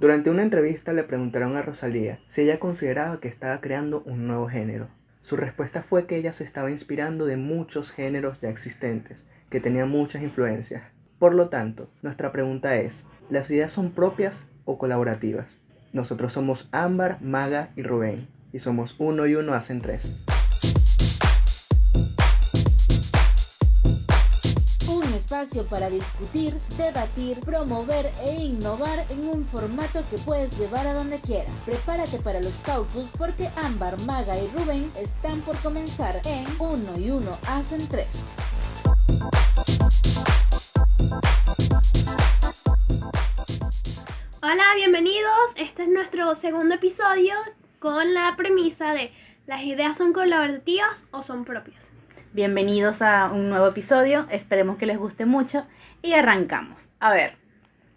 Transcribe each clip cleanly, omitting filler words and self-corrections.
Durante una entrevista le preguntaron a Rosalía si ella consideraba que estaba creando un nuevo género. Su respuesta fue que ella se estaba inspirando de muchos géneros ya existentes, que tenían muchas influencias. Por lo tanto, nuestra pregunta es, ¿las ideas son propias o colaborativas? Nosotros somos Ámbar, Maga y Rubén, y somos uno y uno hacen tres. Un espacio para discutir, debatir, promover e innovar en un formato que puedes llevar a donde quieras. Prepárate para los caucus porque Ámbar, Maga y Rubén están por comenzar en Uno y Uno hacen tres. Hola, bienvenidos. Este es nuestro segundo episodio con la premisa de ¿las ideas son colaborativas o son propias? Bienvenidos a un nuevo episodio, esperemos que les guste mucho y arrancamos. A ver,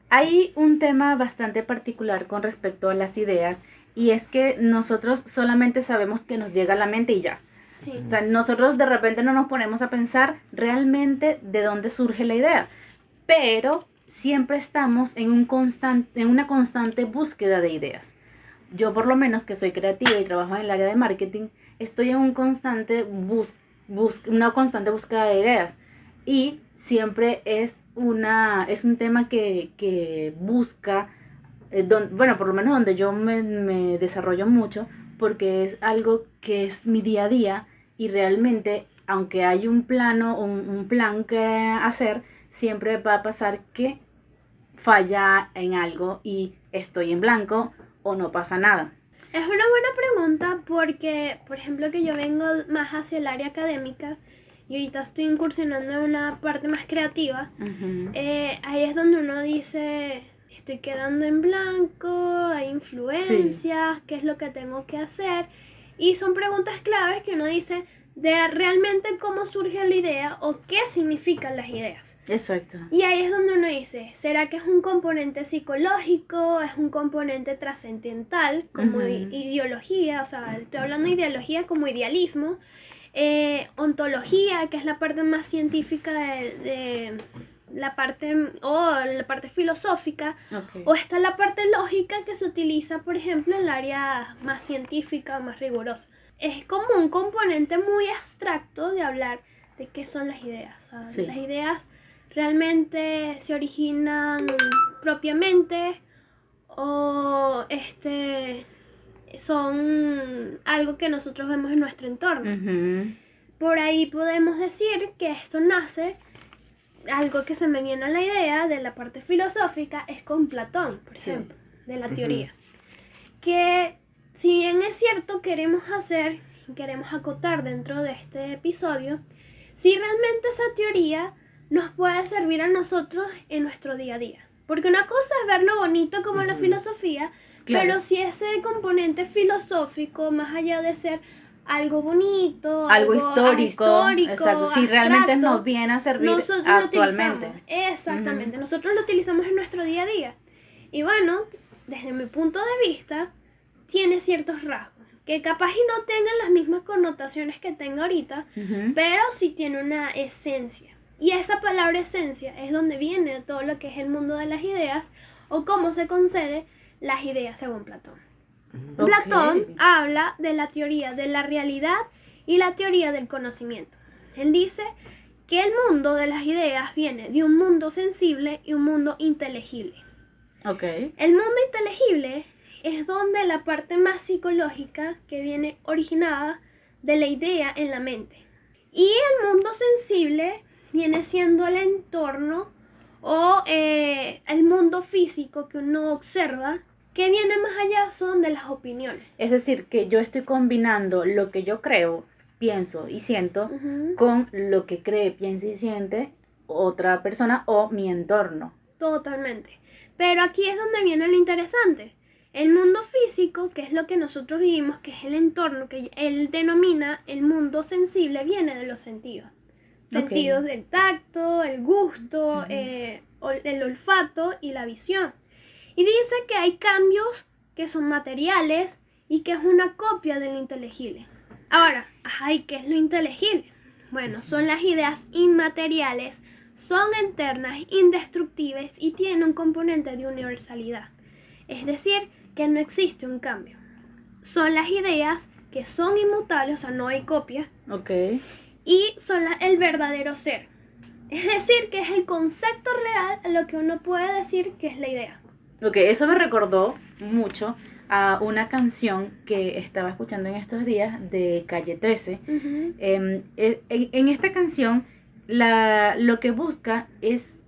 hay un tema bastante particular con respecto a las ideas y es que nosotros solamente sabemos que nos llega a la mente y ya. Sí. O sea, nosotros de repente no nos ponemos a pensar realmente de dónde surge la idea, pero siempre estamos en una constante búsqueda de ideas. Yo por lo menos que soy creativa y trabajo en el área de marketing, estoy en una constante búsqueda de ideas y siempre es un tema que busca, por lo menos donde yo me desarrollo mucho, porque es algo que es mi día a día y realmente, aunque hay un plan que hacer, siempre va a pasar que falla en algo y estoy en blanco o no pasa nada. Es una buena pregunta porque, por ejemplo, que yo vengo más hacia el área académica y ahorita estoy incursionando en una parte más creativa. Uh-huh. Ahí es donde uno dice, estoy quedando en blanco, hay influencias, ¿qué es lo que tengo que hacer? Y son preguntas claves que uno dice de realmente cómo surge la idea o qué significan las ideas. Exacto. Y ahí es donde uno dice, ¿será que es un componente psicológico? ¿Es un componente trascendental como ideología? O sea, estoy hablando de ideología como idealismo. Ontología, que es la parte más científica de la parte filosófica. Okay. O está la parte lógica que se utiliza, por ejemplo, en el área más científica, más rigurosa. Es como un componente muy abstracto de hablar de qué son las ideas. O sea, sí. Las ideas realmente se originan propiamente o son algo que nosotros vemos en nuestro entorno. Uh-huh. Por ahí podemos decir que esto nace, algo que se me viene a la idea de la parte filosófica es con Platón, por ejemplo, de la teoría. Que si bien es cierto queremos acotar dentro de este episodio, si realmente esa teoría nos puede servir a nosotros en nuestro día a día. Porque una cosa es ver lo bonito como la filosofía, claro. Pero si ese componente filosófico, más allá de ser algo bonito, algo histórico, exacto, si realmente nos viene a servir actualmente. Exactamente, nosotros lo utilizamos en nuestro día a día. Y bueno, desde mi punto de vista, tiene ciertos rasgos que capaz y no tengan las mismas connotaciones que tenga ahorita, pero sí tiene una esencia. Y esa palabra esencia es donde viene todo lo que es el mundo de las ideas o cómo se concede las ideas según Platón. Okay. Platón habla de la teoría de la realidad y la teoría del conocimiento. Él dice que el mundo de las ideas viene de un mundo sensible y un mundo inteligible. Okay. El mundo inteligible es donde la parte más psicológica que viene originada de la idea en la mente. Y el mundo sensible viene siendo el entorno o el mundo físico que uno observa, que viene más allá son de las opiniones. Es decir, que yo estoy combinando lo que yo creo, pienso y siento con lo que cree, piensa y siente otra persona o mi entorno. Totalmente. Pero aquí es donde viene lo interesante. El mundo físico, que es lo que nosotros vivimos, que es el entorno, que él denomina el mundo sensible, viene de los sentidos. Sentidos del tacto, el gusto, el olfato y la visión. Y dice que hay cambios que son materiales y que es una copia de lo inteligible. Ahora, ¿y qué es lo inteligible? Bueno, son las ideas inmateriales, son eternas, indestructibles y tienen un componente de universalidad. Es decir, que no existe un cambio. Son las ideas que son inmutables, o sea, no hay copia, Ok. y son el verdadero ser. Es decir, que es el concepto real a lo que uno puede decir que es la idea. Ok, eso me recordó mucho a una canción que estaba escuchando en estos días de Calle 13. Ujú. En esta canción lo que busca es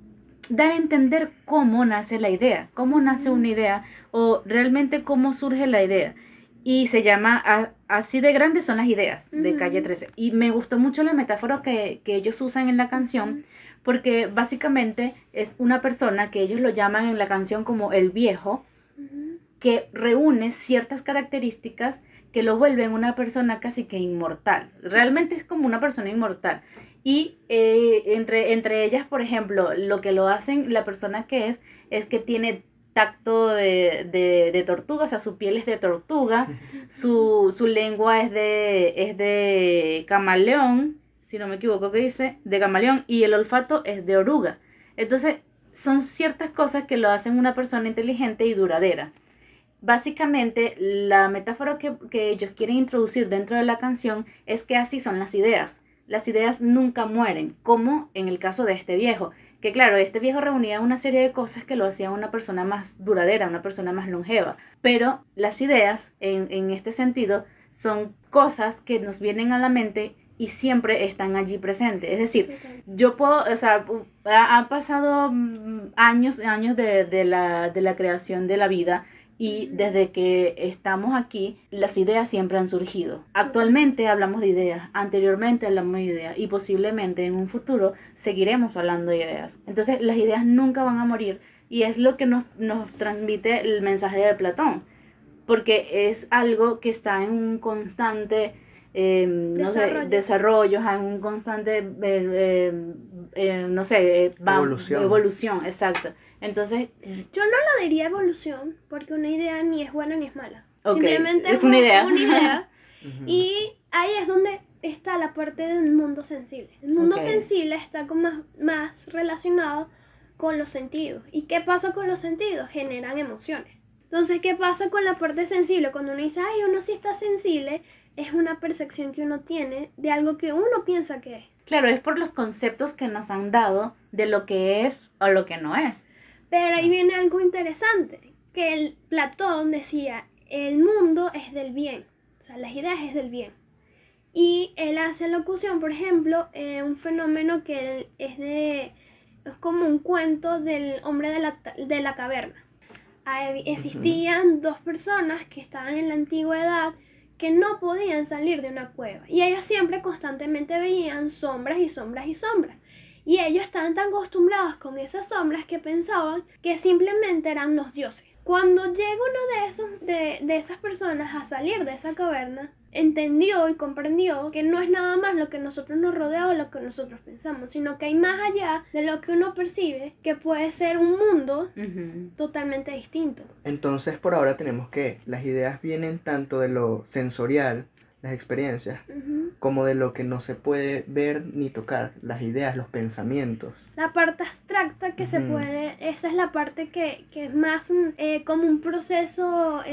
dar a entender cómo nace la idea, cómo nace una idea o realmente cómo surge la idea. Y se llama Así de grandes son las ideas, de Ujú. Calle 13. Y me gustó mucho la metáfora que ellos usan en la canción, porque básicamente es una persona que ellos lo llaman en la canción como el viejo, Ujú. que reúne ciertas características que lo vuelven una persona casi que inmortal. Realmente es como una persona inmortal. Y entre ellas, por ejemplo, lo que lo hacen la persona que es que tiene tacto de tortuga, o sea, su piel es de tortuga, su lengua es de camaleón, si no me equivoco que dice, de camaleón, y el olfato es de oruga. Entonces, son ciertas cosas que lo hacen una persona inteligente y duradera. Básicamente, la metáfora que ellos quieren introducir dentro de la canción es que así son las ideas. Las ideas nunca mueren, como en el caso de este viejo. Que claro, este viejo reunía una serie de cosas que lo hacían una persona más duradera, una persona más longeva. Pero las ideas, en este sentido, son cosas que nos vienen a la mente y siempre están allí presentes. Es decir, yo puedo, o sea, han pasado años de la creación de la vida, y desde que estamos aquí, las ideas siempre han surgido. Actualmente hablamos de ideas, anteriormente hablamos de ideas y posiblemente en un futuro seguiremos hablando de ideas. Entonces las ideas nunca van a morir y es lo que nos transmite el mensaje de Platón, porque es algo que está en un constante desarrollo, en un constante, evolución, exacto. Entonces, Yo no lo diría evolución, porque una idea ni es buena ni es mala. ok, Simplemente es una idea. una idea. Ujú. Y ahí es donde está la parte del mundo sensible. El mundo Ok. sensible está más relacionado con los sentidos. ¿Y qué pasa con los sentidos? Generan emociones. Entonces, ¿qué pasa con la parte sensible? Cuando uno dice, ay, uno sí está sensible, es una percepción que uno tiene de algo que uno piensa que es. Claro, es por los conceptos que nos han dado de lo que es o lo que no es. Pero ahí viene algo interesante, que Platón decía, el mundo es del bien, o sea, las ideas es del bien. Y él hace locución, por ejemplo, un fenómeno que es como un cuento del hombre de la caverna. Existían dos personas que estaban en la antigüedad que no podían salir de una cueva. Y ellos siempre constantemente veían sombras y sombras y sombras. Y ellos estaban tan acostumbrados con esas sombras que pensaban que simplemente eran los dioses. Cuando llega uno de esas personas a salir de esa caverna, entendió y comprendió que no es nada más lo que nosotros nos rodea o lo que nosotros pensamos, sino que hay más allá de lo que uno percibe, que puede ser un mundo totalmente distinto. Entonces, por ahora tenemos que las ideas vienen tanto de lo sensorial, las experiencias, Ujú. como de lo que no se puede ver ni tocar, las ideas, los pensamientos. La parte abstracta que se Ujú. puede, esa es la parte que es más como un proceso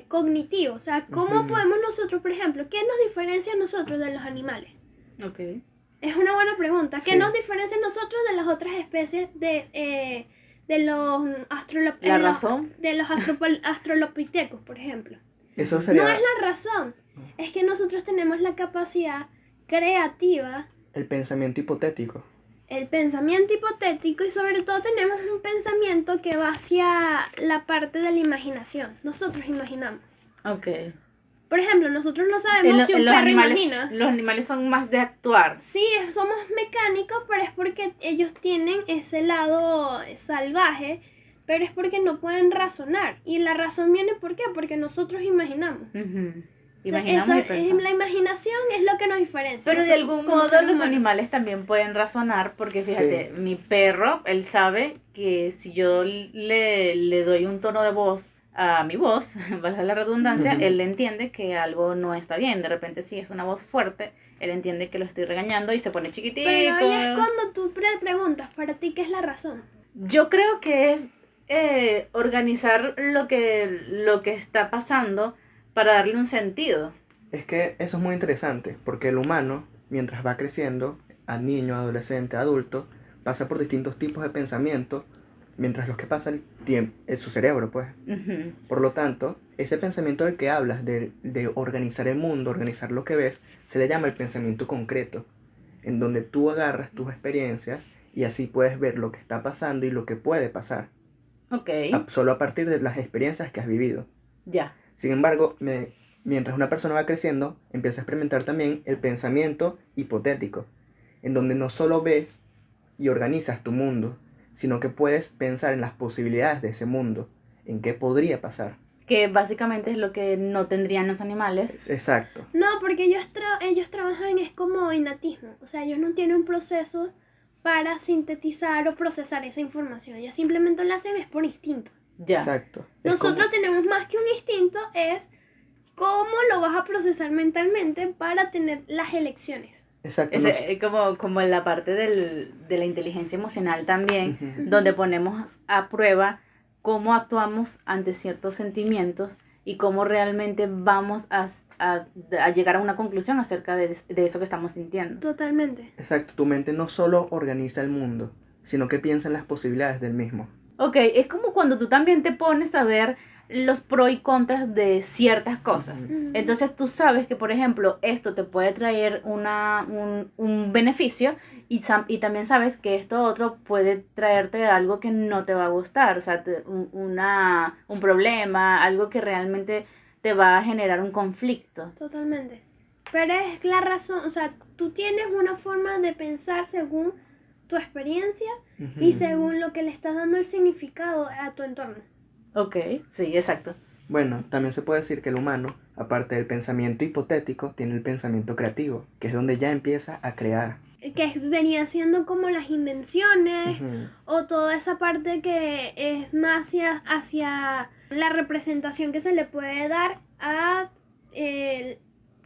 cognitivo. O sea, ¿cómo Ujú. podemos nosotros, por ejemplo, qué nos diferencia a nosotros de los animales? Ok. Es una buena pregunta. ¿Qué Sí. nos diferencia a nosotros de las otras especies de los La razón. de los astrolopithecus, por ejemplo? Eso sería No es la razón, es que nosotros tenemos la capacidad creativa, el pensamiento hipotético. el pensamiento hipotético y sobre todo tenemos un pensamiento que va hacia la parte de la imaginación. Nosotros imaginamos. Ok. Por ejemplo, nosotros no sabemos si un los perro animales, imagina. los animales son más de actuar. Sí, somos mecánicos, pero es porque ellos tienen ese lado salvaje, pero es porque no pueden razonar. Y la razón viene ¿por qué? Porque nosotros imaginamos. Ujú. O sea, Imaginamos y pensamos. la imaginación es lo que nos diferencia. Pero de Nosotros, algún como modo seres los humanos. animales también pueden razonar, porque fíjate, mi perro, él sabe que si yo le doy un tono de voz a mi voz, valga la redundancia, Ujú. él entiende que algo no está bien. De repente si es una voz fuerte, él entiende que lo estoy regañando y se pone chiquitico. Pero ahí es cuando tú preguntas, para ti, ¿qué es la razón? Yo creo que es organizar lo que está pasando para darle un sentido. Es que eso es muy interesante, porque el humano, mientras va creciendo, a niño, adolescente, adulto, pasa por distintos tipos de pensamiento, mientras los que pasa el tiempo es su cerebro, pues. Ujú. Por lo tanto, ese pensamiento del que hablas, de organizar el mundo, organizar lo que ves, se le llama el pensamiento concreto, en donde tú agarras tus experiencias y así puedes ver lo que está pasando y lo que puede pasar, Ok, solo a partir de las experiencias que has vivido. ya. Sin embargo, mientras una persona va creciendo, empieza a experimentar también el pensamiento hipotético, en donde no solo ves y organizas tu mundo, sino que puedes pensar en las posibilidades de ese mundo, en qué podría pasar. Que básicamente es lo que no tendrían los animales. Exacto. No, porque ellos trabajan es como innatismo. O sea, ellos no tienen un proceso para sintetizar o procesar esa información. Ellos simplemente lo hacen es por instinto. Ya. Exacto. Es Nosotros como- tenemos más que un instinto, es cómo lo vas a procesar mentalmente para tener las elecciones. Exacto. Es como en la parte de la inteligencia emocional también, Ujú. donde ponemos a prueba cómo actuamos ante ciertos sentimientos y cómo realmente vamos a llegar a una conclusión acerca de eso que estamos sintiendo. Totalmente. Exacto. Tu mente no solo organiza el mundo, sino que piensa en las posibilidades del mismo. Ok, es como cuando tú también te pones a ver los pros y contras de ciertas cosas. Ujú. Entonces tú sabes que, por ejemplo, esto te puede traer un beneficio y también sabes que esto otro puede traerte algo que no te va a gustar, o sea, un problema, algo que realmente te va a generar un conflicto. Totalmente. Pero es la razón, o sea, tú tienes una forma de pensar según tu experiencia y Ujú. según lo que le estás dando el significado a tu entorno. Ok, sí, exacto. Bueno, también se puede decir que el humano, aparte del pensamiento hipotético, tiene el pensamiento creativo, que es donde ya empieza a crear. Que venía siendo como las invenciones Ujú. o toda esa parte que es más hacia la representación que se le puede dar a,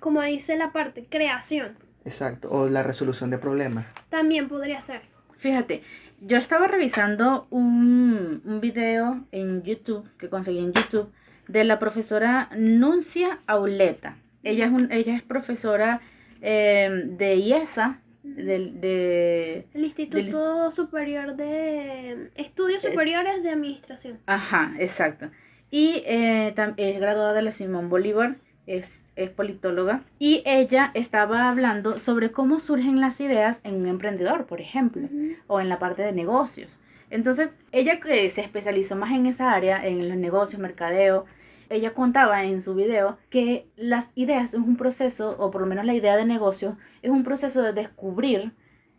como dice la parte, creación. Exacto. O la resolución de problemas. También podría ser. Fíjate, yo estaba revisando un video en YouTube, que conseguí en YouTube, de la profesora Nuncia Auleta. Ella es profesora de IESA, de El Instituto Superior de Estudios Superiores de Administración. Ajá, exacto. Y es graduada de la Simón Bolívar, es politóloga. Y ella estaba hablando sobre cómo surgen las ideas en un emprendedor, por ejemplo, Ujú. o en la parte de negocios. Entonces, ella que se especializó más en esa área, en los negocios, mercadeo, ella contaba en su video que las ideas es un proceso, o por lo menos la idea de negocio, es un proceso de descubrir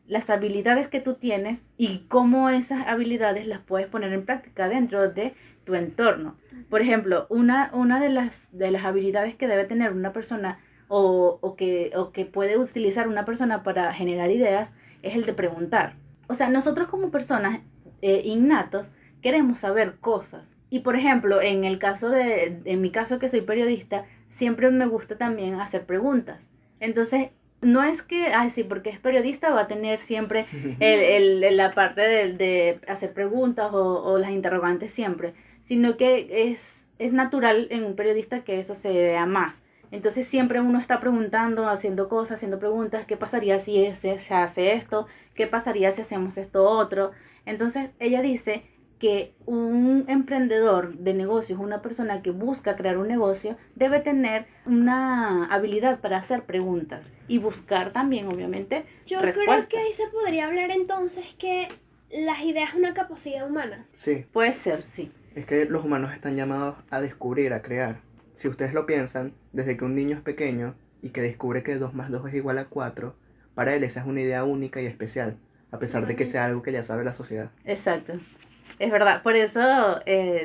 las habilidades que tú tienes y cómo esas habilidades las puedes poner en práctica dentro de tu entorno. Por ejemplo, una de las habilidades que debe tener una persona o que puede utilizar una persona para generar ideas es el de preguntar. O sea, nosotros como personas innatos queremos saber cosas. Y por ejemplo, en mi caso que soy periodista, siempre me gusta también hacer preguntas. Entonces, no es que, sí, porque es periodista va a tener siempre la parte de hacer preguntas o las interrogantes siempre, sino que es natural en un periodista que eso se vea más. Entonces siempre uno está preguntando, haciendo cosas, haciendo preguntas, ¿qué pasaría si se hace esto? ¿Qué pasaría si hacemos esto otro? Entonces ella dice que un emprendedor de negocios, una persona que busca crear un negocio, debe tener una habilidad para hacer preguntas y buscar también, obviamente, Yo respuestas. creo que ahí se podría hablar entonces que las ideas es una capacidad humana. Sí, Puede ser, sí. es que los humanos están llamados a descubrir, a crear. Si ustedes lo piensan, desde que un niño es pequeño y que descubre que 2 más 2 es igual a 4, para él esa es una idea única y especial, a pesar de que sea algo que ya sabe la sociedad. Exacto. Es verdad, por eso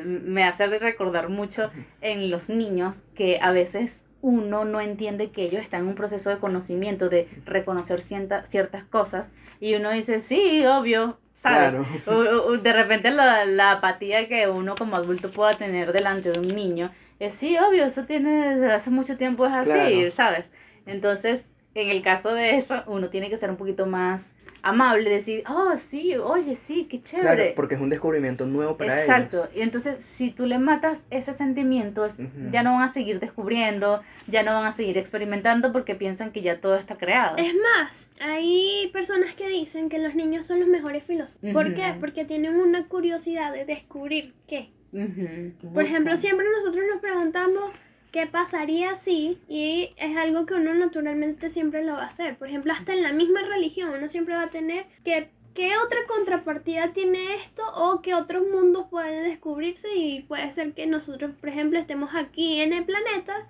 me hace recordar mucho en los niños que a veces uno no entiende que ellos están en un proceso de conocimiento, de reconocer ciertas cosas, y uno dice, sí, obvio, ¿sabes? Claro. De repente la apatía que uno como adulto pueda tener delante de un niño es, sí, obvio, eso tiene desde hace mucho tiempo, es así, Claro. ¿sabes? Entonces, en el caso de eso, uno tiene que ser un poquito más amable, decir, oh, sí, oye, sí, qué Claro, chévere. porque es un descubrimiento nuevo para Exacto, ellos. y entonces si tú le matas ese sentimiento, Ujú. ya no van a seguir descubriendo, ya no van a seguir experimentando porque piensan que ya todo está creado. Es más, hay personas que dicen que los niños son los mejores filósofos. ¿Por qué? Ujú. Porque tienen una curiosidad de descubrir qué. Ujú, Por ejemplo, buscan. siempre nosotros nos preguntamos qué pasaría si, y es algo que uno naturalmente siempre lo va a hacer. Por ejemplo, hasta en la misma religión uno siempre va a tener que qué otra contrapartida tiene esto o qué otros mundos pueden descubrirse, y puede ser que nosotros, por ejemplo, estemos aquí en el planeta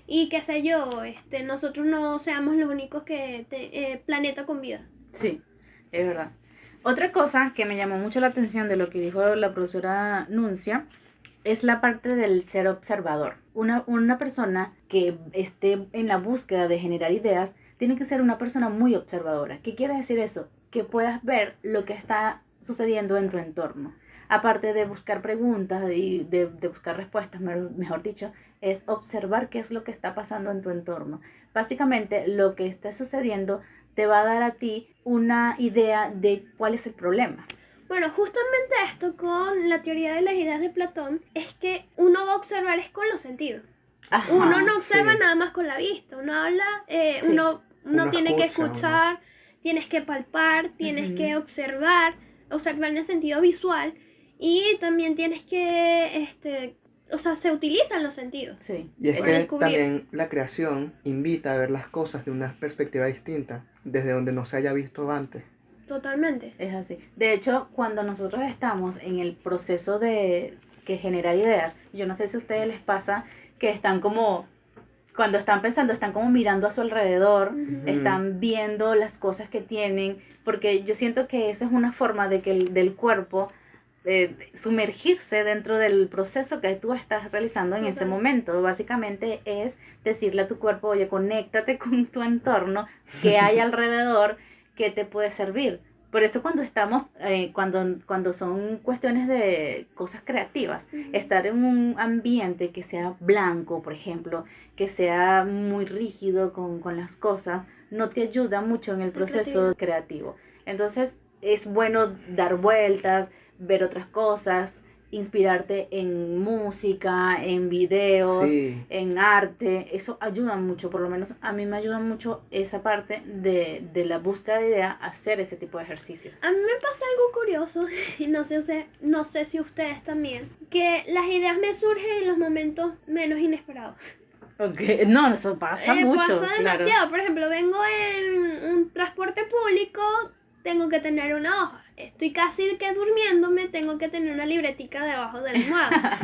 y qué sé yo, nosotros no seamos los únicos planeta con vida. Sí, es verdad. Otra cosa que me llamó mucho la atención de lo que dijo la profesora Nuncia es la parte del ser observador. Una persona que esté en la búsqueda de generar ideas tiene que ser una persona muy observadora. ¿Qué quiere decir eso? Que puedas ver lo que está sucediendo en tu entorno. Aparte de buscar preguntas y de buscar respuestas, mejor dicho, es observar qué es lo que está pasando en tu entorno. Básicamente, lo que está sucediendo te va a dar a ti una idea de cuál es el problema. Bueno, justamente esto con la teoría de las ideas de Platón es que uno va a observar es con los sentidos. Ajá, Uno no observa sí. nada más con la vista, uno habla, Sí. uno tiene que escucha, escuchar, tienes que palpar, tienes Ujú. que observar en el sentido visual, y también tienes que, se utilizan los sentidos. Sí. Y es Para que descubrir. también la creación invita a ver las cosas de una perspectiva distinta, desde donde no se haya visto antes. Totalmente. Es así. De hecho, cuando nosotros estamos en el proceso de que generar ideas, yo no sé si a ustedes les pasa que están como, cuando están pensando, están como mirando a su alrededor, Ujú. están viendo las cosas que tienen, porque yo siento que esa es una forma de que del cuerpo sumergirse dentro del proceso que tú estás realizando en ese Total. momento. Básicamente es decirle a tu cuerpo, oye, conéctate con tu entorno, que hay alrededor, que te puede servir. Por eso cuando estamos, cuando son cuestiones de cosas creativas, Ujú. estar en un ambiente que sea blanco, por ejemplo, que sea muy rígido con las cosas, no te ayuda mucho en el proceso creativo. Entonces es bueno dar vueltas, ver otras cosas, inspirarte en música, en videos, Sí, en arte. Eso ayuda mucho, por lo menos a mí me ayuda mucho esa parte de la búsqueda de ideas, hacer ese tipo de ejercicios. A mí me pasa algo curioso, y no sé si ustedes también, que las ideas me surgen en los momentos menos inesperados. Okay. No, eso pasa mucho. Pasa claro. demasiado. Por ejemplo, vengo en un transporte público, tengo que tener una hoja. Estoy casi que durmiéndome, tengo que tener una libretica debajo de la almohada.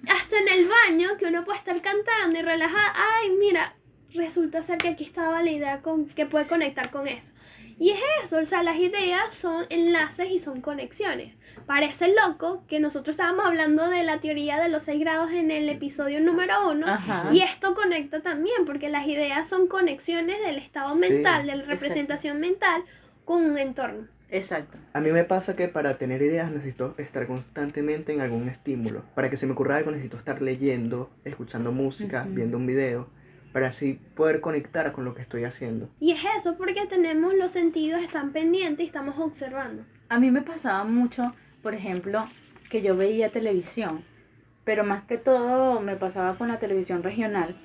Hasta en el baño, que uno puede estar cantando y relajada. Ay, mira, resulta ser que aquí estaba la idea que puede conectar con eso. Y es eso, o sea, las ideas son enlaces y son conexiones. Parece loco que nosotros estábamos hablando de la teoría de los 6 grados en el episodio número 1. Ajá. Y esto conecta también, porque las ideas son conexiones del estado Sí, mental, de la representación mental con un entorno. Exacto. a mí me pasa que para tener ideas necesito estar constantemente en algún estímulo. Para que se me ocurra algo necesito estar leyendo, escuchando música, Ujú. viendo un video, para así poder conectar con lo que estoy haciendo. Y es eso, porque tenemos los sentidos, están pendientes y estamos observando. A mí me pasaba mucho, por ejemplo, que yo veía televisión, pero más que todo me pasaba con la televisión regional.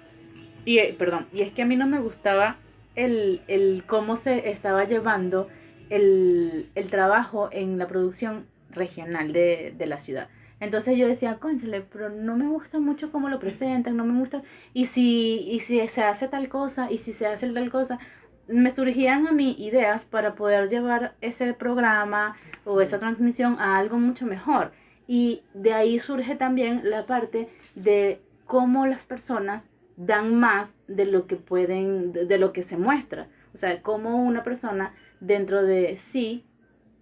Y es que a mí no me gustaba el cómo se estaba llevando el trabajo en la producción regional de la ciudad. Entonces yo decía, cónchale, pero no me gusta mucho cómo lo presentan, no me gusta, y si se hace tal cosa, y si se hace tal cosa, me surgían a mí ideas para poder llevar ese programa o esa transmisión a algo mucho mejor. Y de ahí surge también la parte de cómo las personas dan más de lo que pueden, de lo que se muestra. O sea, cómo una persona dentro de sí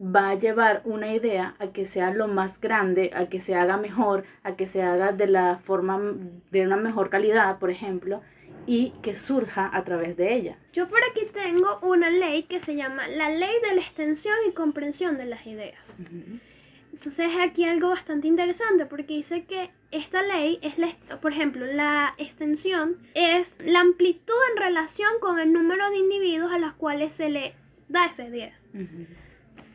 va a llevar una idea a que sea lo más grande, a que se haga mejor, a que se haga de la forma, de una mejor calidad, por ejemplo, y que surja a través de ella. Yo por aquí tengo una ley que se llama la ley de la extensión y comprensión de las ideas. Entonces aquí algo bastante interesante, porque dice que esta ley es, por ejemplo, la extensión es la amplitud en relación con el número de individuos a los cuales se le da esa idea.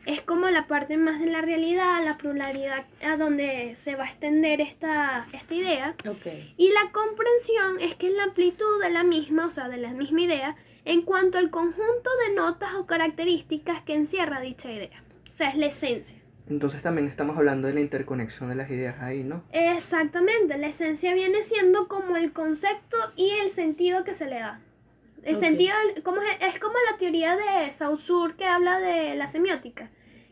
Es como la parte más de la realidad, la pluralidad a donde se va a extender esta idea. Okay. Y la comprensión es que es la amplitud de la misma, o sea, de la misma idea, en cuanto al conjunto de notas o características que encierra dicha idea. O sea, es la esencia. Entonces también estamos hablando de la interconexión de las ideas ahí, ¿no? Exactamente, la esencia viene siendo como el concepto y el sentido que se le da. El sentido es como la teoría de Saussure que habla de la semiótica,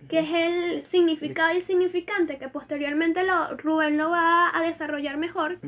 que es el significado y el significante, que posteriormente Rubén lo va a desarrollar mejor,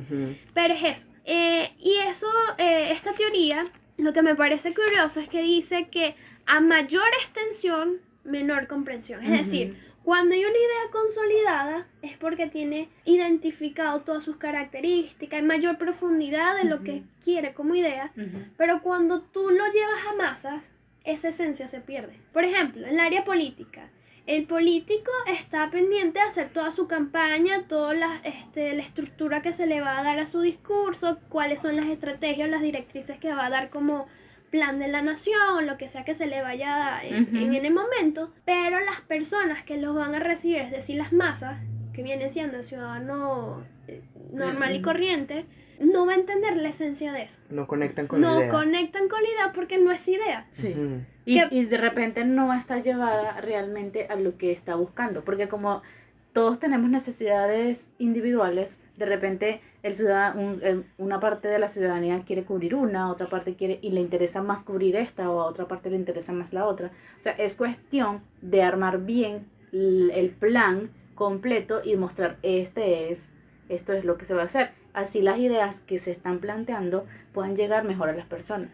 pero es eso. Y eso, esta teoría, lo que me parece curioso es que dice que a mayor extensión, menor comprensión. Es decir, cuando hay una idea consolidada es porque tiene identificado todas sus características, hay mayor profundidad de lo que quiere como idea, pero cuando tú lo llevas a masas, esa esencia se pierde. Por ejemplo, en el área política, el político está pendiente de hacer toda su campaña, toda la estructura que se le va a dar a su discurso, cuáles son las estrategias, las directrices que va a dar como plan de la nación, lo que sea que se le vaya en el momento, pero las personas que los van a recibir, es decir, las masas, que vienen siendo el ciudadano normal y corriente, no va a entender la esencia de eso. No conectan con la idea. No conectan con la idea porque no es idea. Sí. Y de repente no está llevada realmente a lo que está buscando, porque como todos tenemos necesidades individuales, de repente una parte de la ciudadanía quiere cubrir una, otra parte quiere y le interesa más cubrir esta, o a otra parte le interesa más la otra. O sea, es cuestión de armar bien el plan completo y mostrar esto es lo que se va a hacer. Así las ideas que se están planteando puedan llegar mejor a las personas.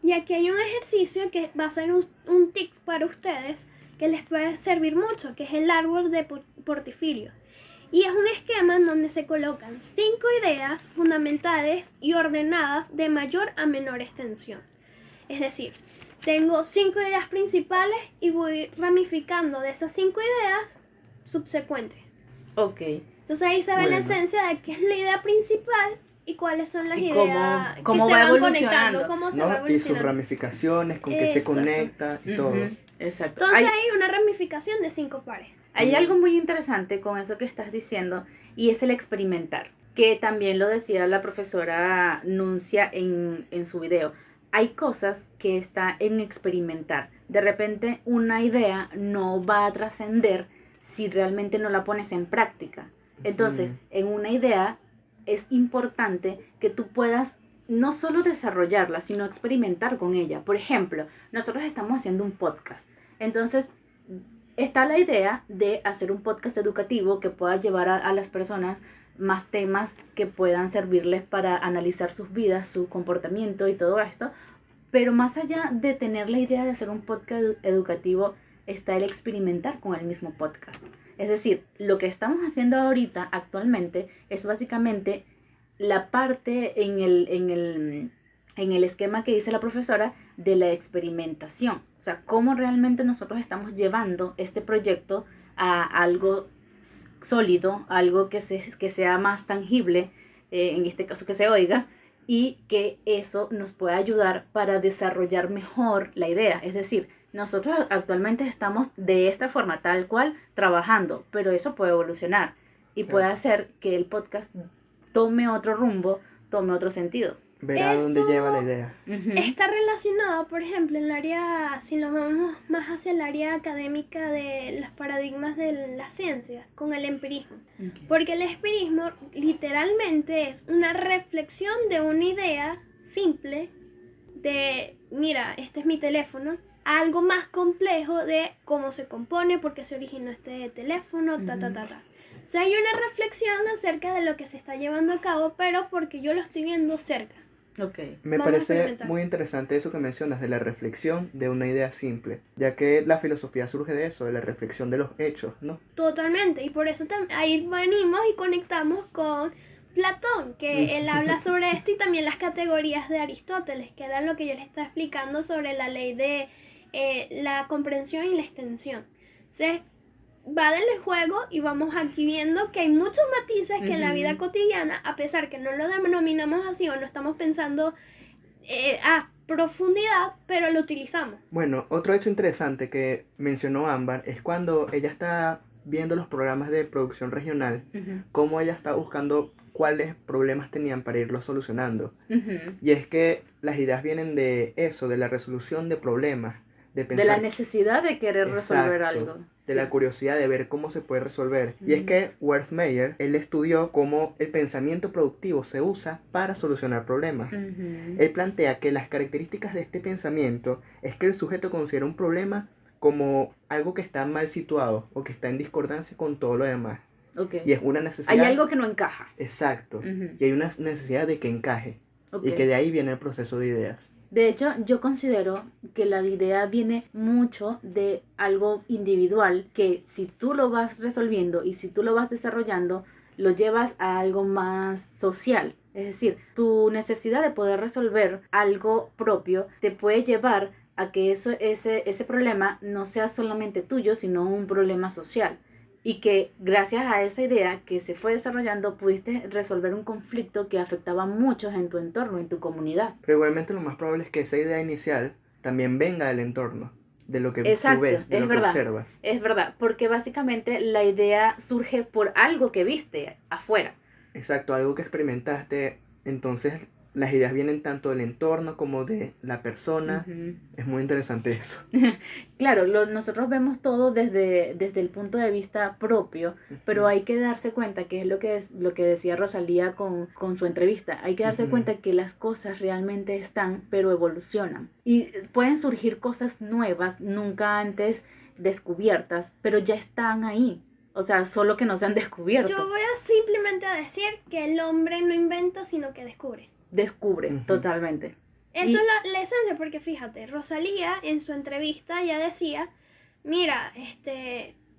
Y aquí hay un ejercicio que va a ser un tip para ustedes que les puede servir mucho, que es el árbol de Porfirio. Y es un esquema en donde se colocan 5 ideas fundamentales y ordenadas de mayor a menor extensión. Es decir, tengo 5 ideas principales y voy ramificando de esas 5 ideas subsecuentes. Ok. Entonces ahí se ve la esencia de qué es la idea principal y cuáles son las ideas cómo que va se van evolucionando, conectando, cómo se ¿no? va Y evolucionando. sus ramificaciones, con qué se conecta y todo. Exacto. Entonces hay una ramificación de 5 pares. Hay algo muy interesante con eso que estás diciendo y es el experimentar, que también lo decía la profesora Nuncia en su video. Hay cosas que está en experimentar. De repente una idea no va a trascender si realmente no la pones en práctica. Entonces, en una idea es importante que tú puedas no solo desarrollarla, sino experimentar con ella. Por ejemplo, nosotros estamos haciendo un podcast. Entonces, está la idea de hacer un podcast educativo que pueda llevar a las personas más temas que puedan servirles para analizar sus vidas, su comportamiento y todo esto. Pero más allá de tener la idea de hacer un podcast educativo, está el experimentar con el mismo podcast. Es decir, lo que estamos haciendo ahorita, actualmente, es básicamente la parte en el esquema que dice la profesora de la experimentación. O sea, cómo realmente nosotros estamos llevando este proyecto a algo sólido, algo que sea más tangible, en este caso que se oiga, y que eso nos pueda ayudar para desarrollar mejor la idea. Es decir, nosotros actualmente estamos de esta forma, tal cual, trabajando, pero eso puede evolucionar y puede hacer que el podcast tome otro rumbo, tome otro sentido. Verá dónde lleva la idea. Está relacionado, por ejemplo, en el área, si lo vamos más hacia el área académica de los paradigmas de la ciencia, con el empirismo. Porque el empirismo literalmente es una reflexión de una idea simple de, mira, este es mi teléfono, a algo más complejo de cómo se compone, por qué se originó este teléfono, O sea, hay una reflexión acerca de lo que se está llevando a cabo, pero porque yo lo estoy viendo cerca. Okay. Me parece muy interesante eso que mencionas de la reflexión de una idea simple, ya que la filosofía surge de eso, de la reflexión de los hechos, ¿no? Totalmente, y por eso ahí venimos y conectamos con Platón, que él habla sobre esto, y también las categorías de Aristóteles, que era lo que yo les estaba explicando sobre la ley de la comprensión y la extensión. Entonces, va del juego y vamos aquí viendo que hay muchos matices que en la vida cotidiana, a pesar que no lo denominamos así o no estamos pensando, profundidad, pero lo utilizamos. Bueno, otro hecho interesante que mencionó Ámbar es cuando ella está viendo los programas de producción regional, Ujú, cómo ella está buscando cuáles problemas tenían para irlos solucionando. ujú. Y es que las ideas vienen de eso, de la resolución de problemas, de De la pensar, necesidad de querer resolver exacto, algo. de Sí. la curiosidad de ver cómo se puede resolver. Y es Ujú. que Wertheimer, él estudió cómo el pensamiento productivo se usa para solucionar problemas. Ujú. Él plantea que las características de este pensamiento es que el sujeto considera un problema como algo que está mal situado o que está en discordancia con todo lo demás. Ok. Y es una necesidad... Hay algo que no encaja. Exacto. Ujú. Y hay una necesidad de que encaje. Ok. Y que de ahí viene el proceso de ideas. De hecho, yo considero que la idea viene mucho de algo individual, que si tú lo vas resolviendo y si tú lo vas desarrollando, lo llevas a algo más social. Es decir, tu necesidad de poder resolver algo propio te puede llevar a que ese problema no sea solamente tuyo, sino un problema social. Y que gracias a esa idea que se fue desarrollando pudiste resolver un conflicto que afectaba a muchos en tu entorno, en tu comunidad. Pero igualmente lo más probable es que esa idea inicial también venga del entorno, de lo que tú Exacto, ves, de es lo que verdad. observas. Es verdad, porque básicamente la idea surge por algo que viste afuera. Exacto, algo que experimentaste. Entonces las ideas vienen tanto del entorno como de la persona. Ujú. Es muy interesante eso. Claro, nosotros vemos todo desde el punto de vista propio, pero hay que darse cuenta, que es lo que decía Rosalía con su entrevista, hay que darse Ujú. cuenta que las cosas realmente están, pero evolucionan. Y pueden surgir cosas nuevas, nunca antes descubiertas, pero ya están ahí. O sea, solo que no se han descubierto. Yo voy a simplemente a decir que el hombre no inventa, sino que descubre. Descubre, Ujú. totalmente. Eso Y- es la esencia, porque fíjate, Rosalía en su entrevista ya decía, mira,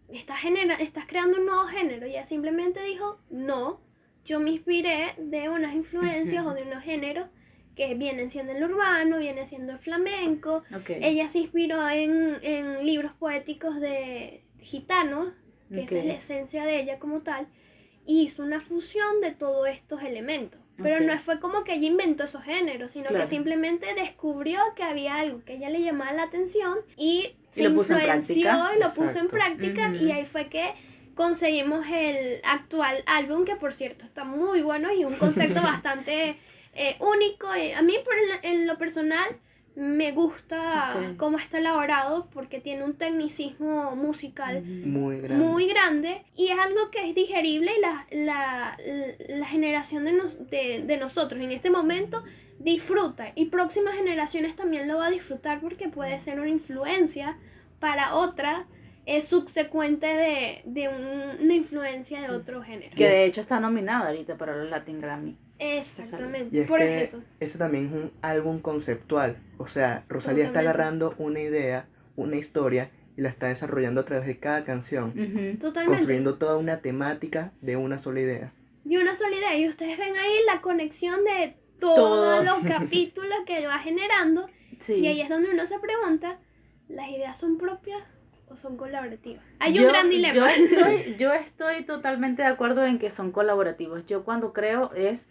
estás creando un nuevo género. Y ella simplemente dijo, no, yo me inspiré de unas influencias Ujú. o de unos géneros que vienen siendo el urbano, viene siendo el flamenco. Ok. Ella se inspiró en libros poéticos de gitanos, que esa es la Ok. esencia de ella como tal, y hizo una fusión de todos estos elementos. Pero Ok. no fue como que ella inventó esos géneros, sino Claro. que simplemente descubrió que había algo que a ella le llamaba la atención y se lo puso en influenció práctica. y lo puso en Exacto. práctica, Ujú. y ahí fue que conseguimos el actual álbum, que por cierto está muy bueno y un concepto bastante único. A mí en lo personal me gusta Ok. cómo está elaborado, porque tiene un tecnicismo musical Ujú. Muy grande. muy grande, y es algo que es digerible, y la generación de nosotros en este momento disfruta, y próximas generaciones también lo va a disfrutar, porque puede ser una influencia para otra subsecuente una influencia de Sí. otro género. Que de hecho está nominado ahorita para los Latin Grammy. Exactamente, Y es por que eso. ese también es un álbum conceptual. O sea, Rosalía está Totalmente. agarrando una idea, una historia, y la está desarrollando a través de cada canción, Ujú. Totalmente. construyendo toda una temática de una sola idea. Y una sola idea, y ustedes ven ahí la conexión de todos Todo. los capítulos que va generando. Sí. Y ahí es donde uno se pregunta, ¿las ideas son propias o son colaborativas? Hay un Yo- gran dilema. Yo estoy totalmente de acuerdo en que son colaborativos. Yo cuando creo es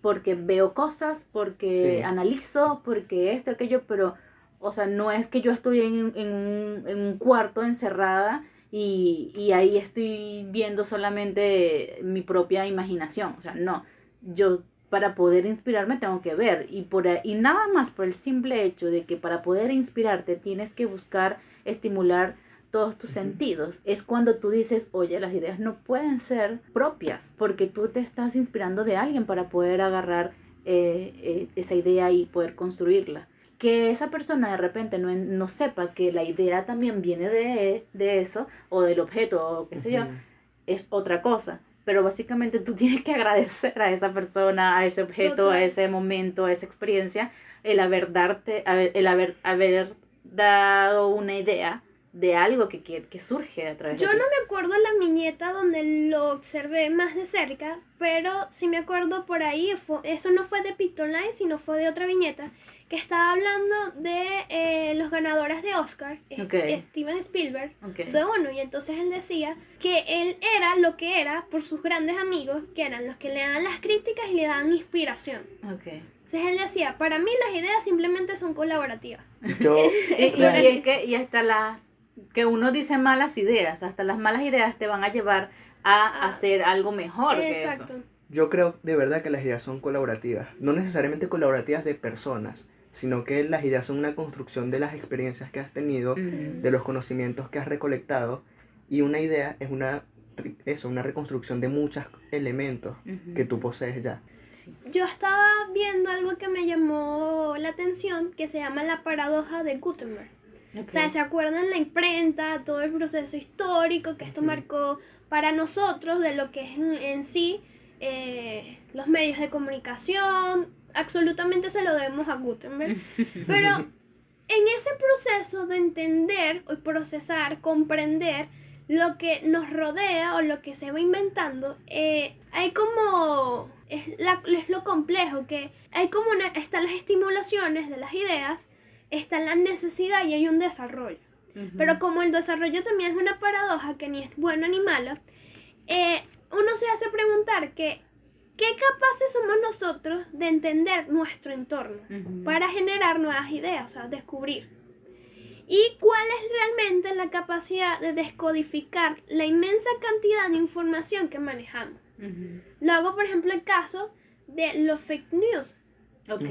porque veo cosas, porque Sí. analizo, porque esto, aquello, pero, o sea, no es que yo estoy en un cuarto encerrada y ahí estoy viendo solamente mi propia imaginación. O sea, no. Yo para poder inspirarme tengo que ver y nada más por el simple hecho de que para poder inspirarte tienes que buscar estimular todos tus Ujú. sentidos. Es cuando tú dices, oye, las ideas no pueden ser propias, porque tú te estás inspirando de alguien para poder agarrar esa idea y poder construirla. Que esa persona de repente no sepa que la idea también viene de eso, o del objeto, o qué sé yo, Ujú. es otra cosa. Pero básicamente tú tienes que agradecer a esa persona, a ese objeto, Total. a ese momento, a esa experiencia, el haber dado una idea de algo que surge a través Yo de no ti. me acuerdo la viñeta donde lo observé más de cerca, pero sí me acuerdo por ahí, eso no fue de Pictoline, sino fue de otra viñeta, que estaba hablando de los ganadores de Oscar, Ok. Steven Spielberg, Ok. fue uno, y entonces él decía que él era lo que era por sus grandes amigos, que eran los que le dan las críticas y le dan inspiración. Ok. Entonces él decía, para mí las ideas simplemente son colaborativas. Yo, Y hasta las que uno dice malas ideas, hasta las malas ideas te van a llevar a hacer algo mejor que eso. Exacto. yo creo de verdad que las ideas son colaborativas. No necesariamente colaborativas de personas, sino que las ideas son una construcción de las experiencias que has tenido, de los conocimientos que has recolectado, y una idea es una reconstrucción de muchos elementos que tú posees ya. Sí. Yo estaba viendo algo que me llamó la atención, que se llama la paradoja de Gutenberg. Ok. O sea, ¿se acuerdan la imprenta, todo el proceso histórico que esto marcó para nosotros de lo que es en sí los medios de comunicación? Absolutamente se lo debemos a Gutenberg. Pero en ese proceso de entender, o procesar, comprender lo que nos rodea o lo que se va inventando, hay como, es lo complejo, que hay como están las estimulaciones de las ideas, está la necesidad y hay un desarrollo. Pero como el desarrollo también es una paradoja que ni es buena ni mala, uno se hace preguntar que ¿qué capaces somos nosotros de entender nuestro entorno para generar nuevas ideas, o sea, descubrir? ¿Y cuál es realmente la capacidad de descodificar la inmensa cantidad de información que manejamos? Luego, por ejemplo, el caso de los fake news, Ok.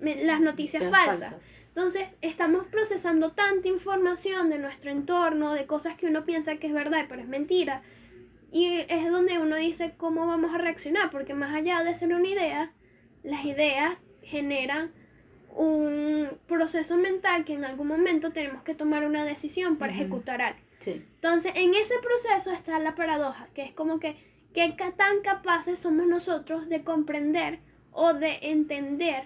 las noticias Sean falsas. Entonces, estamos procesando tanta información de nuestro entorno, de cosas que uno piensa que es verdad, pero es mentira. Y es donde uno dice cómo vamos a reaccionar, porque más allá de ser una idea, las ideas generan un proceso mental que en algún momento tenemos que tomar una decisión para ejecutar algo. Sí. Entonces, en ese proceso está la paradoja, que es como que qué tan capaces somos nosotros de comprender o de entender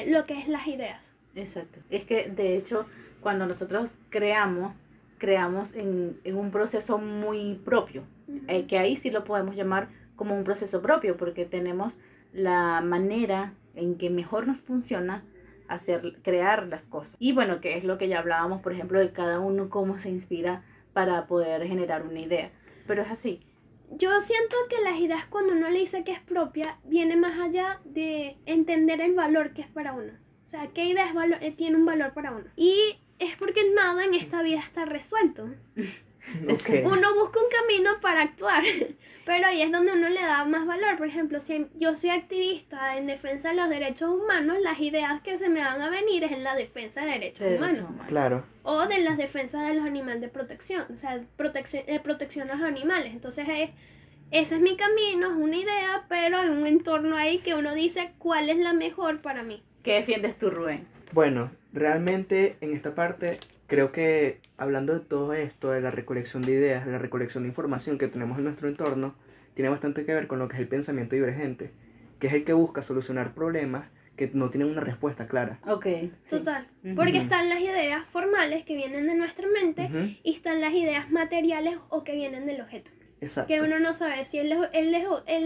lo que es las ideas. Exacto. Es que, de hecho, cuando nosotros creamos en un proceso muy propio, que ahí sí lo podemos llamar como un proceso propio, porque tenemos la manera en que mejor nos funciona crear las cosas. Y bueno, que es lo que ya hablábamos, por ejemplo, de cada uno cómo se inspira para poder generar una idea. Pero es así. Yo siento que las ideas, cuando uno le dice que es propia, viene más allá de entender el valor que es para uno. O sea, qué idea tiene un valor para uno. Y es porque nada en esta vida está resuelto. Ok. Uno busca un camino para actuar, pero ahí es donde uno le da más valor. Por ejemplo, si yo soy activista en defensa de los derechos humanos, las ideas que se me van a venir es en la defensa de derechos humanos. Claro. O de las defensas de los animales de protección, o sea, protección a los animales. Entonces, ese es mi camino, es una idea, pero hay un entorno ahí que uno dice cuál es la mejor para mí. ¿Qué defiendes tú, Rubén? Bueno, realmente en esta parte creo que hablando de todo esto, de la recolección de ideas, de la recolección de información que tenemos en nuestro entorno, tiene bastante que ver con lo que es el pensamiento divergente, que es el que busca solucionar problemas que no tienen una respuesta clara. Ok. Sí. Total, porque están las ideas formales que vienen de nuestra mente y están las ideas materiales o que vienen del objeto. Exacto. Que uno no sabe si el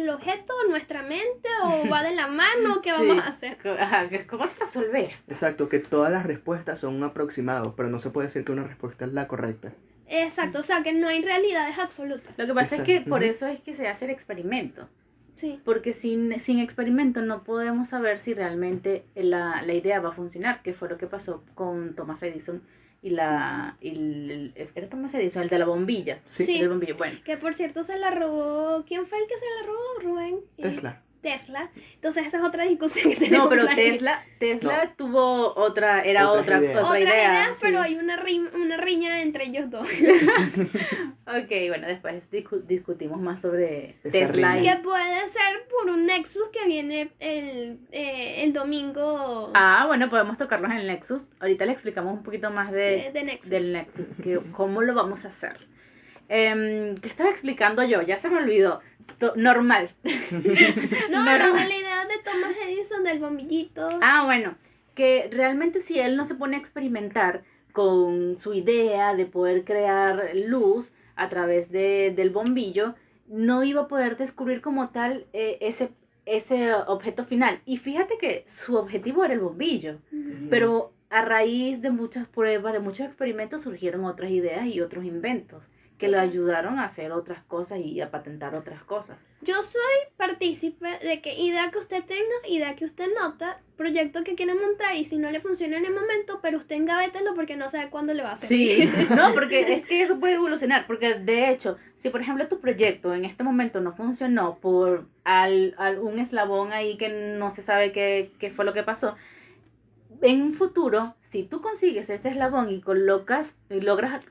objeto, nuestra mente, o va de la mano, o qué Sí. vamos a hacer. Ajá, ¿cómo se resuelve esto? Exacto, que todas las respuestas son un aproximado, pero no se puede decir que una respuesta es la correcta. Exacto, o sea que no hay realidades absolutas. Lo que pasa es que Exacto. por Ujú. eso es que se hace el experimento. Sí. Porque sin experimento no podemos saber si realmente la idea va a funcionar, que fue lo que pasó con Thomas Edison era Thomas Edison, el de la bombilla. Sí. Sí. El de la bombilla, bueno. Que por cierto se la robó. ¿Quién fue el que se la robó? Rubén. Tesla. Entonces esa es otra discusión que tenemos. No, pero por ahí. Tesla tuvo otra Otras otra ideas. Otra idea, sí. pero hay una riña entre ellos dos. Ok, bueno, después discutimos más sobre Esa Tesla riña. Que puede ser por un Nexus que viene el domingo bueno, podemos tocarlos en el Nexus. Ahorita le explicamos un poquito más de Nexus. del Nexus, cómo lo vamos a hacer. ¿Qué estaba explicando yo? Ya se me olvidó. Normal. No, Normal. de la idea de Thomas Edison, del bombillito. Bueno, que realmente si él no se pone a experimentar con su idea de poder crear luz a través del bombillo, no iba a poder descubrir como tal ese objeto final. Y fíjate que su objetivo era el bombillo, pero a raíz de muchas pruebas, de muchos experimentos, surgieron otras ideas y otros inventos que lo ayudaron a hacer otras cosas y a patentar otras cosas. Yo soy partícipe de que idea que usted tenga, idea que usted nota, proyecto que quiere montar y si no le funciona en el momento, pero usted engavételo porque no sabe cuándo le va a hacer. Sí, no, porque es que eso puede evolucionar, porque de hecho, si por ejemplo tu proyecto en este momento no funcionó por un eslabón ahí que no se sabe qué fue lo que pasó, en un futuro, si tú consigues ese eslabón y logras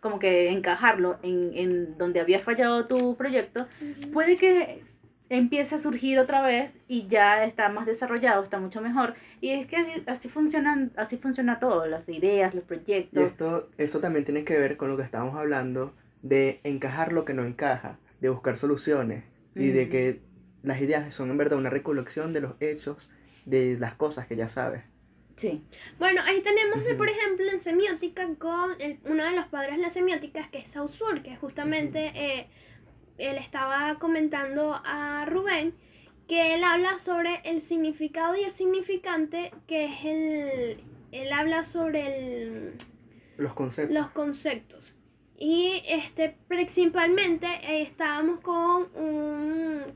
como que encajarlo en donde había fallado tu proyecto, puede que empiece a surgir otra vez y ya está más desarrollado, está mucho mejor. Y es que así funciona todo, las ideas, los proyectos. Y eso también tiene que ver con lo que estábamos hablando de encajar lo que no encaja, de buscar soluciones y de que las ideas son en verdad una recolección de los hechos, de las cosas que ya sabes. Sí. Bueno, ahí tenemos, por ejemplo, en semiótica con uno de los padres de la semiótica, que es Saussure, que justamente él estaba comentando a Rubén que él habla sobre el significado y el significante, que es él habla sobre Los conceptos. los conceptos. Y principalmente estábamos con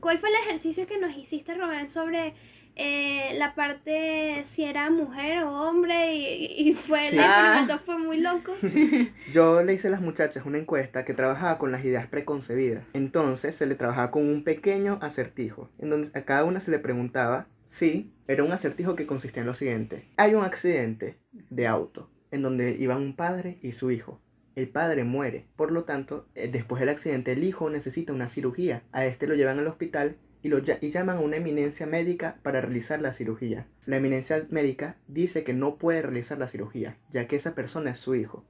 ¿cuál fue el ejercicio que nos hiciste, Rubén, sobre la parte si era mujer o hombre? Y fue el experimento fue muy loco. Yo le hice a las muchachas una encuesta que trabajaba con las ideas preconcebidas. Entonces se le trabajaba con un pequeño acertijo, en donde a cada una se le preguntaba si era un acertijo que consistía en lo siguiente. Hay un accidente de auto en donde iban un padre y su hijo. El padre muere, por lo tanto, después del accidente el hijo necesita una cirugía. A este lo llevan al hospital y llaman a una eminencia médica para realizar la cirugía. La eminencia médica dice que no puede realizar la cirugía, ya que esa persona es su hijo.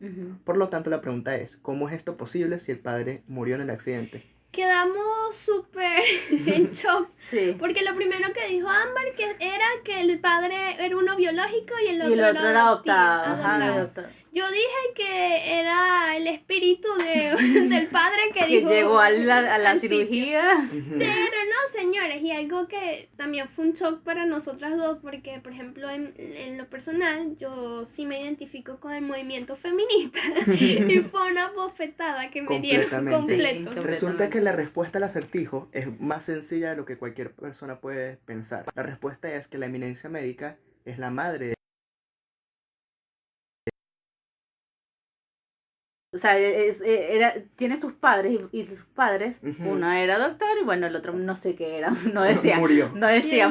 Por lo tanto, la pregunta es, ¿cómo es esto posible si el padre murió en el accidente? Quedamos súper en shock. Sí. Porque lo primero que dijo Ámbar era que el padre era uno biológico y el otro, era adoptado. adoptado. Yo dije que era el espíritu del padre que dijo, llegó a la al cirugía. Pero no, señores, y algo que también fue un shock para nosotras dos, porque por ejemplo en lo personal yo sí me identifico con el movimiento feminista y fue una bofetada que me dieron completo. Sí, resulta que la respuesta al acertijo es más sencilla de lo que cualquier persona puede pensar. La respuesta es que la eminencia médica es la madre. O sea, tiene sus padres y sus padres, uno era doctor y bueno, el otro no sé qué era, no decía, murió.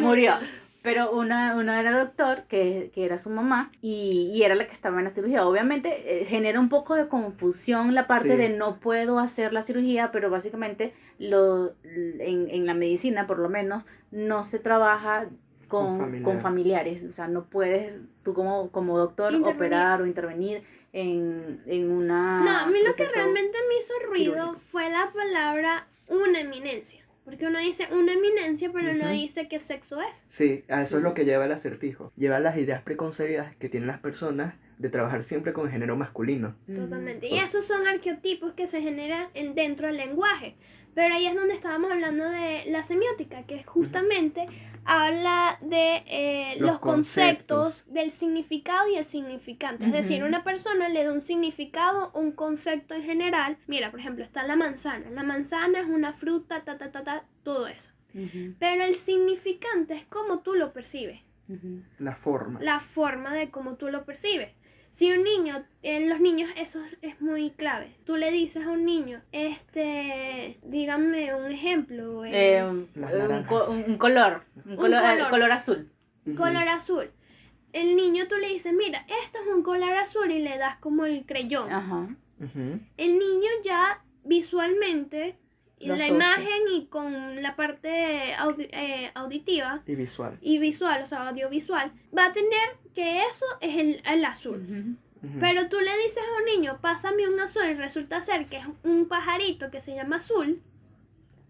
murió. Pero uno era doctor, que era su mamá, y era la que estaba en la cirugía. Obviamente genera un poco de confusión la parte de no puedo hacer la cirugía, pero básicamente en la medicina, por lo menos, no se trabaja con familiares. O sea, no puedes tú como doctor operar o intervenir en una... No, a mí lo que realmente me hizo ruido fue la palabra una eminencia. Porque uno dice una eminencia, pero no dice qué sexo es. Sí, a eso es lo que lleva el acertijo. Lleva las ideas preconcebidas que tienen las personas de trabajar siempre con el género masculino. Totalmente. Y esos son arqueotipos que se generan dentro del lenguaje. Pero ahí es donde estábamos hablando de la semiótica, que justamente habla de los conceptos del significado y el significante. Es decir, una persona le da un significado, un concepto en general. Mira, por ejemplo, está la manzana. La manzana es una fruta, todo eso. Pero el significante es cómo tú lo percibes. La forma. La forma de cómo tú lo percibes. Si un niño, en los niños eso es muy clave. Tú le dices a un niño, dígame un ejemplo. Un color azul. Color azul. El niño tú le dices, mira, esto es un color azul y le das como el creyón. Ajá. El niño ya visualmente, Lo la asocia. imagen y con la parte auditiva Y visual. y visual, o sea, audiovisual, va a tener que eso es el azul. Pero tú le dices a un niño, pásame un azul y resulta ser que es un pajarito que se llama azul.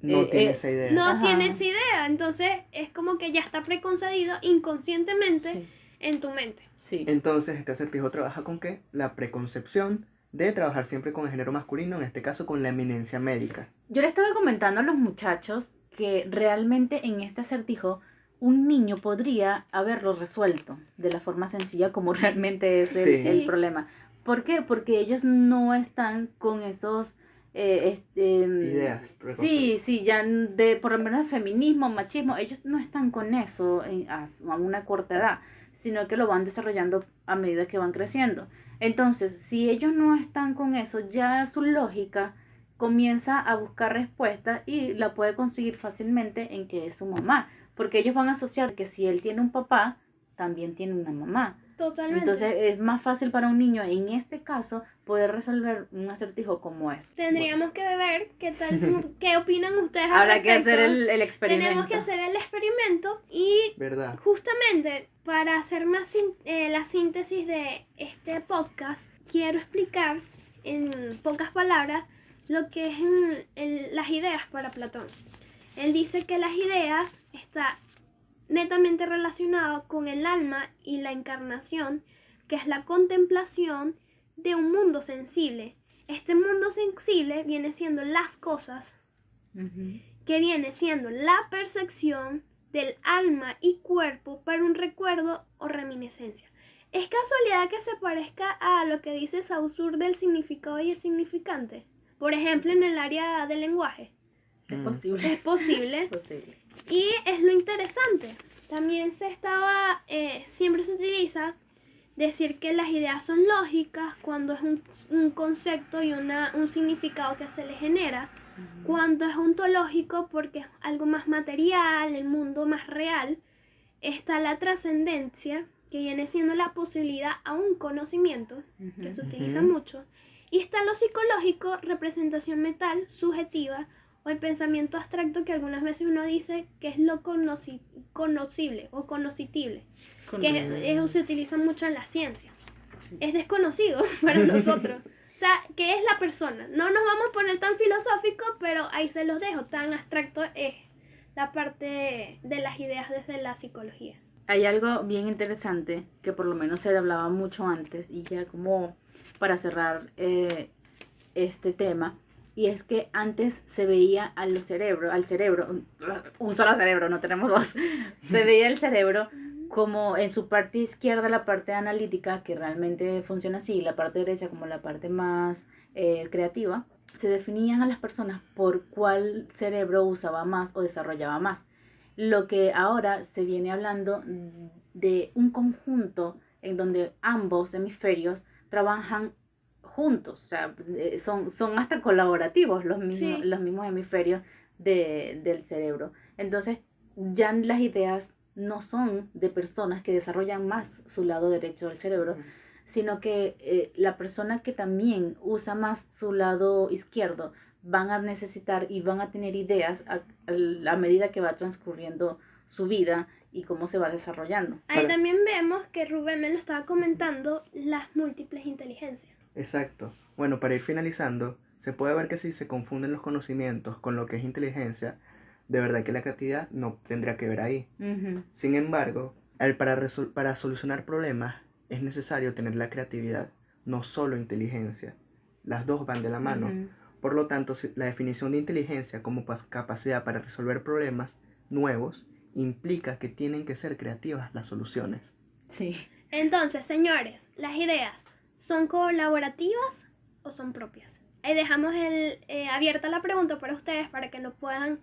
No tiene esa idea. No tiene esa idea, entonces es como que ya está preconcebido inconscientemente en tu mente. Sí. Entonces, este acertijo trabaja con ¿qué? La preconcepción de trabajar siempre con el género masculino, en este caso con la eminencia médica. Yo le estaba comentando a los muchachos que realmente en este acertijo un niño podría haberlo resuelto de la forma sencilla como realmente es Sí. el problema. ¿Por qué? Porque ellos no están con esos... Ideas preconcebidas. sí, ya de por lo menos feminismo, machismo, ellos no están con eso a una corta edad, sino que lo van desarrollando a medida que van creciendo. Entonces, si ellos no están con eso, ya su lógica comienza a buscar respuesta y la puede conseguir fácilmente en que es su mamá, porque ellos van a asociar que si él tiene un papá, también tiene una mamá. Totalmente. Entonces es más fácil para un niño en este caso poder resolver un acertijo como este. Tendríamos que ver qué tal, qué opinan ustedes al Habrá que respecto. hacer el experimento. Tenemos que hacer el experimento y ¿Verdad? justamente para hacer más la síntesis de este podcast, quiero explicar en pocas palabras lo que es las ideas para Platón. Él dice que las ideas están netamente relacionadas con el alma y la encarnación, que es la contemplación de un mundo sensible. Este mundo sensible viene siendo las cosas, Ujú. que viene siendo la percepción del alma y cuerpo para un recuerdo o reminiscencia. ¿Es casualidad que se parezca a lo que dice Saussure del significado y el significante? Por ejemplo, en el área del lenguaje. Es Mm. posible. Es posible. Es posible. Y es lo interesante. También siempre se utiliza decir que las ideas son lógicas cuando es un concepto y un significado que se le genera. Cuando es ontológico porque es algo más material, el mundo más real. Está la trascendencia, que viene siendo la posibilidad a un conocimiento, que se utiliza Ujú. mucho. Y está lo psicológico, representación mental, subjetiva, o el pensamiento abstracto, que algunas veces uno dice que es lo conocible o conocitible, que se utiliza mucho en la ciencia. Sí. Es desconocido para nosotros. O sea, ¿qué es la persona? No nos vamos a poner tan filosófico, pero ahí se los dejo. Tan abstracto es la parte de las ideas desde la psicología. Hay algo bien interesante que por lo menos se hablaba mucho antes y ya como para cerrar este tema, y es que antes se veía al cerebro, un solo cerebro, no tenemos dos, se veía el cerebro como en su parte izquierda la parte analítica, que realmente funciona así, y la parte derecha como la parte más creativa. Se definían a las personas por cuál cerebro usaba más o desarrollaba más. Lo que ahora se viene hablando de un conjunto en donde ambos hemisferios trabajan juntos, o sea, son hasta colaborativos los mismos hemisferios del cerebro. Entonces, ya las ideas no son de personas que desarrollan más su lado derecho del cerebro, sino que la persona que también usa más su lado izquierdo van a necesitar y van a tener ideas a medida que va transcurriendo su vida y cómo se va desarrollando. Ahí también vemos que Rubén me lo estaba comentando, las múltiples inteligencias. Exacto. Bueno, para ir finalizando, se puede ver que si se confunden los conocimientos con lo que es inteligencia, de verdad que la creatividad no tendría que ver ahí. Uh-huh. Sin embargo, para solucionar problemas es necesario tener la creatividad, no solo inteligencia. Las dos van de la mano. Uh-huh. Por lo tanto, la definición de inteligencia como capacidad para resolver problemas nuevos implica que tienen que ser creativas las soluciones. Sí. Entonces, señores, las ideas ¿son colaborativas o son propias? Ahí dejamos abierta la pregunta para ustedes para que nos puedan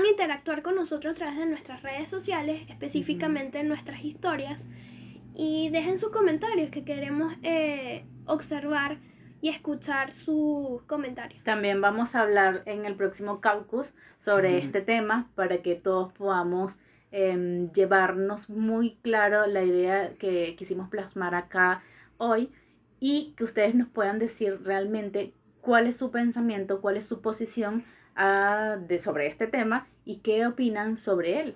interactuar con nosotros a través de nuestras redes sociales, específicamente en nuestras historias, y dejen sus comentarios, que queremos observar y escuchar sus comentarios. También vamos a hablar en el próximo caucus sobre este tema para que todos podamos llevarnos muy claro la idea que quisimos plasmar acá hoy, y que ustedes nos puedan decir realmente cuál es su pensamiento, cuál es su posición sobre este tema y qué opinan sobre él.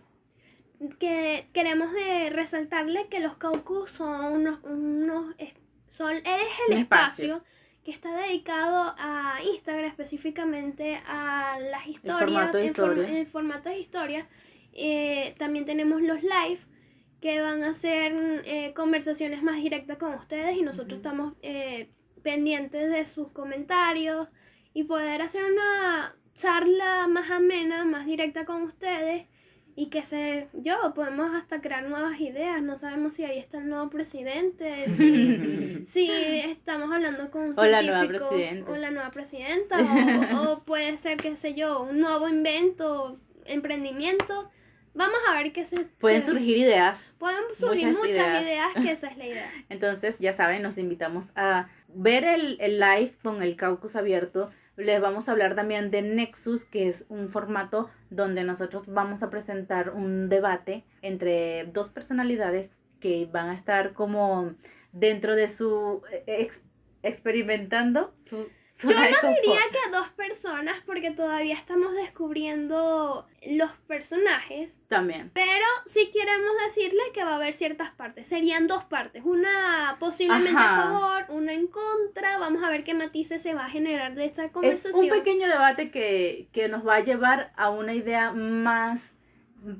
Que queremos resaltarle que los caucus son es el espacio que está dedicado a Instagram, específicamente a las historias, formato de historia. en formato de historia. También tenemos los live, que van a ser conversaciones más directas con ustedes y nosotros estamos pendientes de sus comentarios y poder hacer una charla más amena, más directa con ustedes y que podemos hasta crear nuevas ideas. No sabemos si ahí está el nuevo presidente, si estamos hablando con un científico o la nueva presidenta o puede ser, qué sé yo, un nuevo invento, emprendimiento. Vamos a ver qué pueden surgir ideas. Pueden surgir muchas ideas, que esa es la idea. Entonces, ya saben, nos invitamos a ver el live con el Caucus abierto. Les vamos a hablar también de Nexus, que es un formato donde nosotros vamos a presentar un debate entre dos personalidades que van a estar como dentro de su experimentando su yo no diría que 2 personas, porque todavía estamos descubriendo los personajes. También. Pero sí queremos decirles que va a haber ciertas partes. Serían 2 partes. Una posiblemente a favor, una en contra. Vamos a ver qué matices se va a generar de esta conversación. Es un pequeño debate que nos va a llevar a una idea más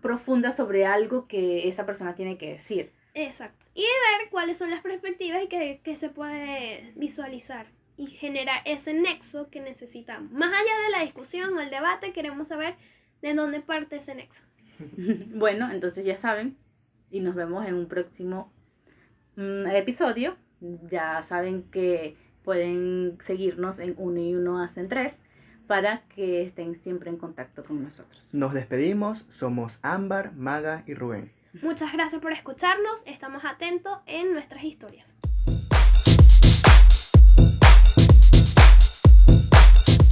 profunda sobre algo que esa persona tiene que decir. Exacto. Y ver cuáles son las perspectivas y que se puede visualizar. Y generar ese nexo que necesitamos. Más allá de la discusión o el debate, queremos saber de dónde parte ese nexo. Bueno, entonces ya saben, y nos vemos en un próximo episodio. Ya saben que pueden seguirnos en 1 y 1 hacen 3 para que estén siempre en contacto con nosotros. Nos despedimos, somos Ámbar, Maga y Rubén. Muchas gracias por escucharnos, estamos atentos en nuestras historias.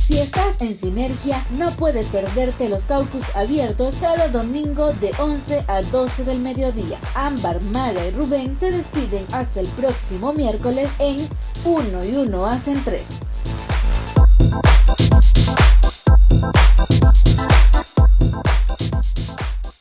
Si estás en Sinergia, no puedes perderte los Caucus abiertos cada domingo de 11 a 12 del mediodía. Ámbar, Maga y Rubén se despiden hasta el próximo miércoles en 1 y 1 hacen 3.